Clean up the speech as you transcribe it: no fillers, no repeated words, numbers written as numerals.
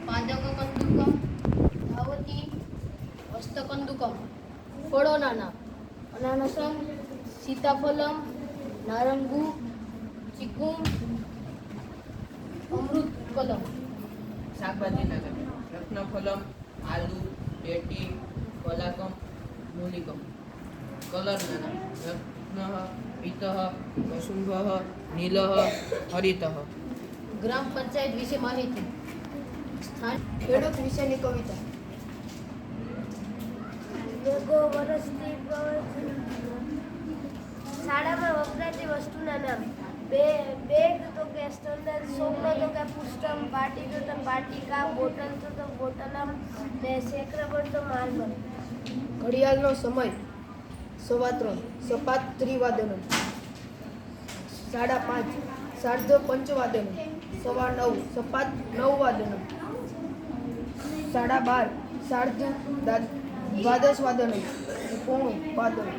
पादककन्दुकं धावती हस्तकन्दुकं फळोना नाम अनानसं सीताफलं नारंगू चीकू अमृतकलम શાકભાજીના નામ રત્નફલમ આલુ પેટી પલાકમ મૂલિકમ કલરના નામ રત્ન પીતઃ કસુંભ નીલઃ હરિતઃ ગ્રામ પંચાયત વિશે માહિતી સ્થાન ખેડૂત વિશેની કવિતા વેગો વરસથી શાળામાં વપરાતી વસ્તુના નામ બેગ તો કે સ્ટન્ડર સોમનો તો કે પુસ્તક પાટી તો પાટિકા બોટલ તો બોટલમ ને સેક્રેબર તો માર્બલ ઘડિયાળનો સમય 3:15 સપાત ત્રિવાદનમ 5:30 સાર્ધ પંચવાદનમ 9:15 સપાત નવવાદનમ 12:30 સાર્ધ દ્વાદશવાદનમ પોણું વાદનમ